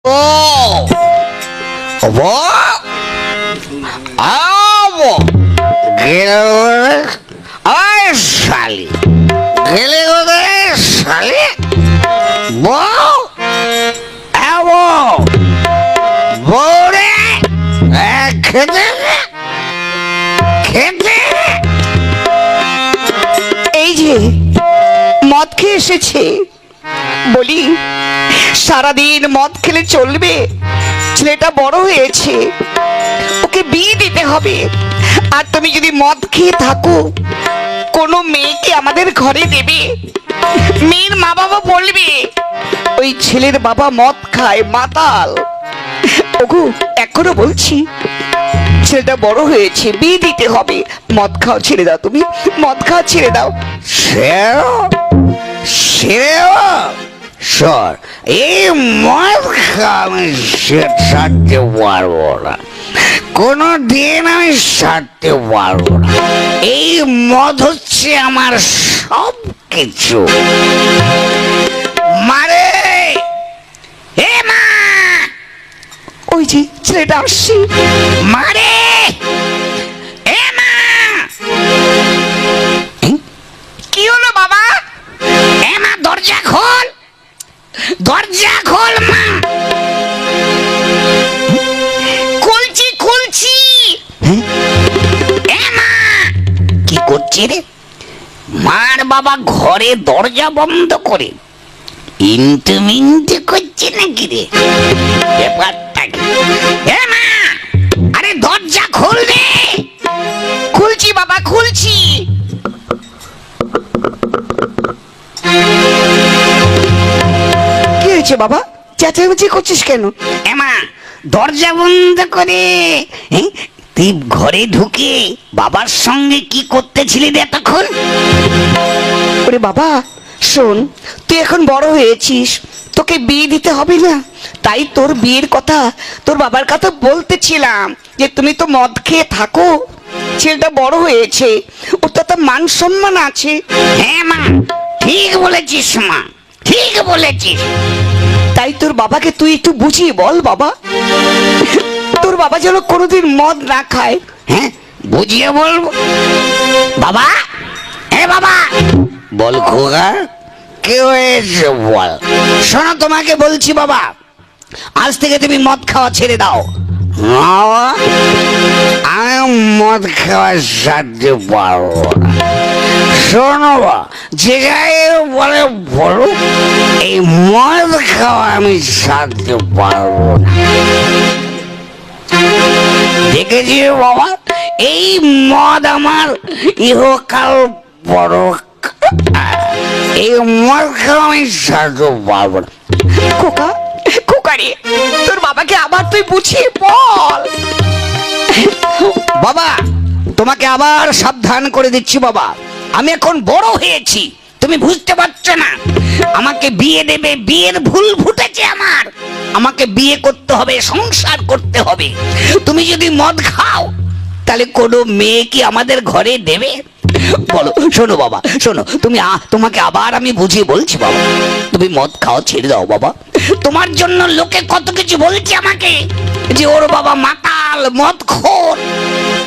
ও ও আবো গেলে আয় শালি গেলে কোথায় শালি বউ আবো বউরে খেতে খেতে এই যে মদ খেয়ে এসেছে, বলি সারাদিন মদ খেলে চলবে? ছেলেটা বড় হয়েছে, ওকে বিয়ে দিতে হবে। আর তুমি যদি মদ খেয়ে থাকো, কোনো মেয়েকে আমাদের ঘরে দেবে? মেয়ের মা বাবা বলবে ওই ছেলের বাবা মদ খায়, মাতাল। ওগো এখনো বলছি, ছেলেটা বড় হয়েছে, বিয়ে দিতে হবে। মদ খাও ছেড়ে দাও, তুমি মদ খাও ছেড়ে দাও। সর এই মদ আমি সারতে পারবো না, কোনো দিন আমি সারতে পারবো না। এই মদ হচ্ছে আমার সব কিছু। মারে হে মা, ওই যে ছেলেটা আসছে, মারে হে মা। কি হলো বাবা? হে মা, দরজা খোল, দরজা খোল মা। খুলছি খুলছি। হে মা, কি করছে রে? মার বাবা ঘরে দরজা বন্ধ করে ইন্টু মিন্টু করছে নাকি রে? ব্যাপারটা কি? হে মা, আরে দরজা খোল রে। খুলছি বাবা খুলছি। কি হয়েছে বাবা, চেঁচামেচি করছিস কেন? হে মা, দরজা বন্ধ করে তুই ঘরে ঢুকে বাবার সঙ্গে কি করতেছিলি রে তখন? ওরে বাবা শোন, তুই এখন বড় হয়েছিস, তোকে বিয়ে দিতে হবে না, তাই তোর বিয়ের কথা তোর বাবার কথা বলতেছিলাম যে তুমি তো মদ খেয়ে থাকো, ছেলেটা বড় হয়েছে, ওর তো একটা মান সম্মান আছে। হ্যাঁ মা, ঠিক বলেছিস মা, ঠিক বলেছিস। তাই তোর বাবাকে তুই একটু বুঝিয়ে বল বাবা, তোর বাবা যেন কোনোদিন মদ না খায়। হ্যাঁ বুঝিয়ে বলবো। বাবা, এ বাবা, বল খোকা, কি হয়েছে বল। শোনো, তোমাকে বলছি বাবা, আজ থেকে তুমি মদ খাওয়া ছেড়ে দাও। বাবা, আমি মদ খাওয়া সারতে পারবো না। শোনো বা, যে যাই বলে বলো, এই মদ খাওয়া আমি সারতে পারবো না। দেখেছি বাবা, এই মদ আমার ইহকাল পরকাল, এই মদ খাওয়া আমি সারতে পারবো না। খোকা খোকা রে, তোর বাবাকে আবার তুই বুঝিয়ে বল। বাবা, তোমাকে আবার সাবধান করে দিচ্ছি বাবা, আমি এখন বড় হয়েছি, তুমি বুঝতে পারছো না। আমাকে বিয়ে দেবে, বিয়ের ভুল ফুটেছে আমার, আমাকে বিয়ে করতে হবে, সংসার করতে হবে। তুমি যদি মদ খাও, তাহলে কোনো মেয়ে কি আমাদের ঘরে দেবে বলো? শোনো বাবা, শোনো, তোমাকে আবার আমি বুঝিয়ে বলছি বাবা, তুমি মদ খাও ছেড়ে দাও বাবা। তোমার জন্য লোকে কত কিছু বলছে আমাকে, যে ওর বাবা মাতাল, মদ খোর।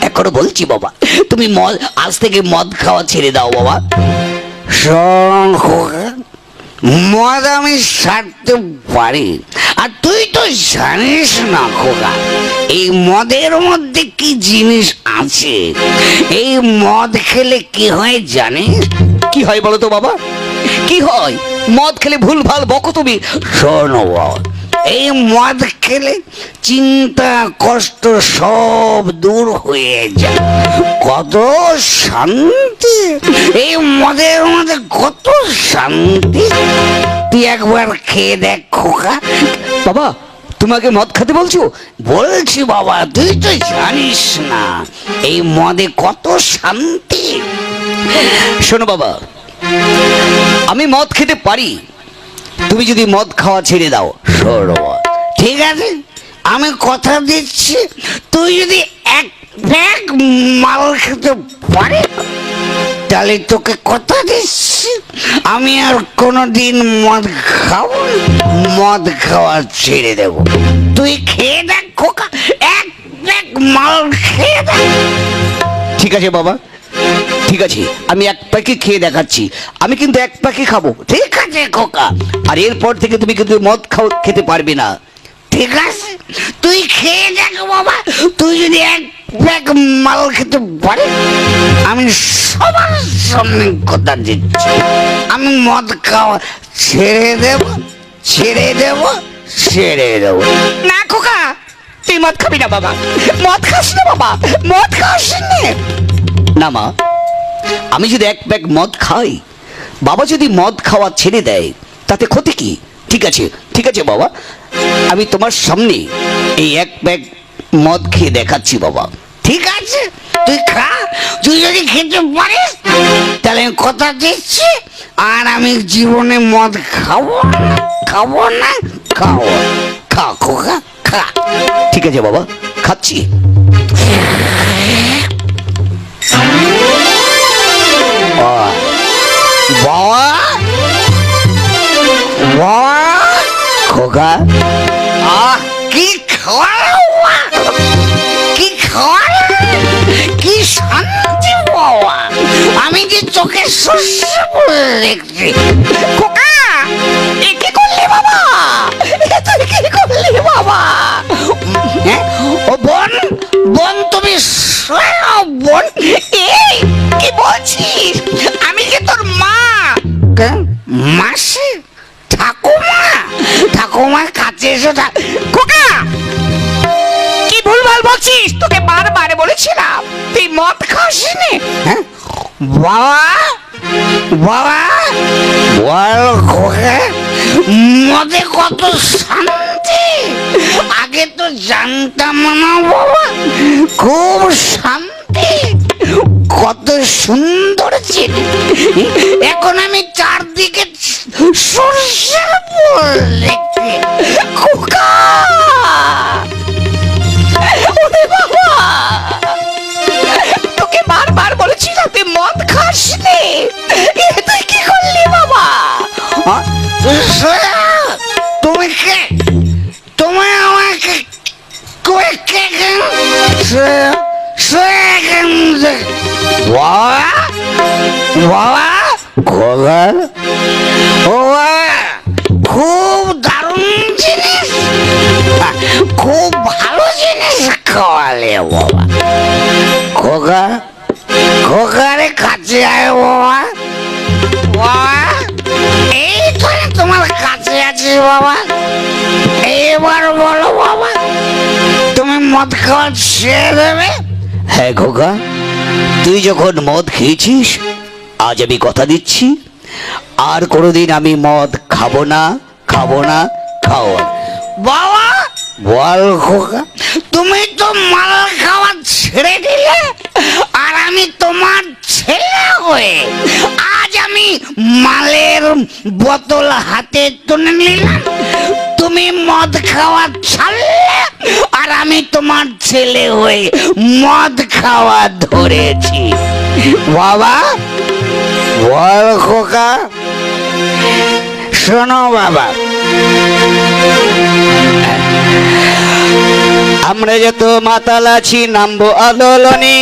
এখনো বলছি বাবা, তুমি আজ থেকে মদ খাওয়া ছেড়ে দাও বাবা। শোন খোকা, মদ আমি সারতে পারি, আর তুই তো জানিস না খোকা, এই মদের মধ্যে কি জিনিস আছে। এই মদ খেলে কি হয় জানিস? কি হয় বলো তো বাবা, কি হয়? মদ খেলে ভুল ভাল বকো তুমি। শোনো বাবা, এই মদ খেলে চিন্তা কষ্ট সব দূর হয়ে যায়, কত শান্তি এই মদের মধ্যে, কত শান্তি। তুই একবার খেয়ে দেখ খোকা। বাবা তোমাকে মদ খেতে বলছো? বলছি বাবা, তুই তো জানিস না এই মদে কত শান্তি। শোনো বাবা, আমি মদ খেতে পারি, তুমি যদি মদ খাওয়া ছেড়ে দাও। শোনো বাবা, ঠিক আছে, আমি কথা দিচ্ছি, তুই যদি এক ব্যাগ মাল খেতে পারে তাহলে তোকে কথা দিচ্ছি আমি আর কোনোদিন মদ খাবো না। মদ খাওয়া ছেড়ে দেব। তুই খেয়ে দেখ খোকা, এক প্যাক মাল খেয়ে দেখ। ঠিক আছে বাবা, ঠিক আছে, আমি এক প্যাকে খেয়ে দেখাচ্ছি। আমি কিন্তু এক প্যাকে খাবো। ঠিক আছে খোকা, আর এরপর থেকে তুমি কিন্তু মদ খেতে পারবে না। ঠিক আছে তুই খেয়ে দেখ বাবা। তুই যদি এক প্যাক মাল খেতে পারিস আমি সবার সামনে কথা দিচ্ছি আমি মদ খাওয়া ছেড়ে দেব, ছেড়ে দেব, ছেড়ে দেব। না খোকা, তুই মদ খাবি না বাবা। মদ খাস না বাবা, মদ খাস না। না মা, আমি যদি এক প্যাক মদ খাই, বাবা যদি মদ খাওয়া ছেড়ে দেয় তাতে ক্ষতি কি? ঠিক আছে, ঠিক আছে বাবা, আমি তোমার সামনে এই এক প্যাক মদ খেয়ে দেখাচ্ছি বাবা। ঠিক আছে তুই খা। তুই যদি খেতে পারিস তাহলে আমি কথা দিচ্ছি আর আমি জীবনে মদ খাবো না, খাবো না, খাবো। খা খোকা খা। ঠিক আছে বাবা, খাচ্ছি। বাবা বাবা খোকা, কি খাওয়া, কি খাওয়া, কি শান্তি বাবা। আমি যে চোখে শস্য পড়ে দেখছি। খোকা, এ কি করলি বাবা? এ তুই কি করলি বাবা? হ্যাঁ? ও বোন, বোন তুমি শোনো বোন। এই কি বলছিস? আমি যে তোর মা। মাসি, ঠাকুমা, ঠাকুমার কাছে এসো। খোকা, কি ভুলভাল বলছিস? তোকে বারবার বলেছিলাম তুই মদ খাসনি। হ্যাঁ বাবা, বাবা বল খোকা, মদে কত শান্তি। আগে তো জানতাম না বাবা, খুব শান্তি, কত সুন্দর ছিল। এখন আমি চারদিকে সরষের ফুল দেখি। খোকা, ওরে বাবা, তোকে বারবার বলেছিলাম তুই মদ খাসনি। এ তুই কি করলি বাবা? তুমি কে? তুমি আমাকে বাবা খোকা, ও খুব দারুণ জিনিস, খুব ভালো জিনিস খাওয়ালে বাবা। খোকা, খোকারে কাছে আয় বাবা। বাবা এই তো তোমার কাছে আছি বাবা। এবার বলো বাবা, তুমি মদ খাওয়া ছেড়ে দেবে? হ্যাঁ খোকা, তুই যখন মদ খেয়েছিস, আজ আমি কথা দিচ্ছি আর কোনোদিন আমি মদ খাবো না, খাবো না, খাও। বাবা বল খোকা, তুমি তো মাল খাওয়া ছেড়ে দিলে আর আমি তোমার ছেলে হয়ে আজ আমি মালের বোতল হাতে তুলে নিলাম। তুমি মদ খাওয়া ছাড়লে আর আমি তোমার ছেলে হয়ে মদ খাওয়া ধরেছি। বাবা বল খোকা। শোনো বাবা, আমরা যত মাতাল আছি নামবো আন্দোলনে,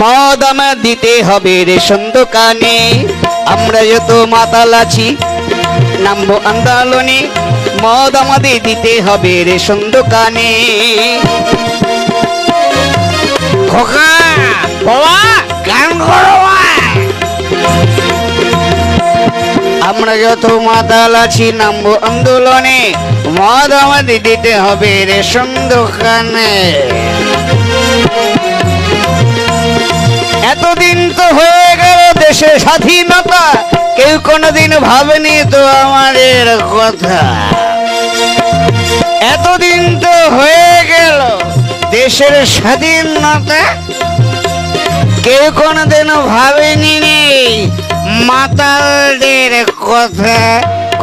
মদ আমার দিতে হবে রেশন দোকানে। আমরা যত মাতাল আছি নামবো আন্দোলনে, মদ আমাদের দিতে হবে রেশন দোকানে। খোকা বাবা গান করো। আমরা যত মাতাল আছি নামবো আন্দোলনে, মদ আমাদের দিতে হবে রেশন দোকানে। এতদিন তো হয়ে গেল দেশের স্বাধীনতা, কেউ কোনোদিন ভাবেনি তো আমাদের কথা। এতদিন তো হয়ে গেল দেশের স্বাধীনতা, কেউ কোনোদিনও ভাবেনি মাতালদের কথা।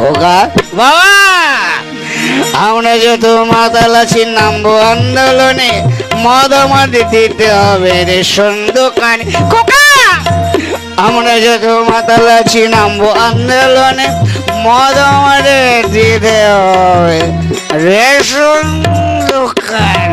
খোকা বাবা, আমরা যত মাতাল আছি নামবো আন্দোলনে, মদ আমাদের দিতে হবে রেশন দোকানে। খোকা আমরা যত মাতাল আছি নামবো আন্দোলনে, মদ আমাদের দিতে হবে রেশন দোকান।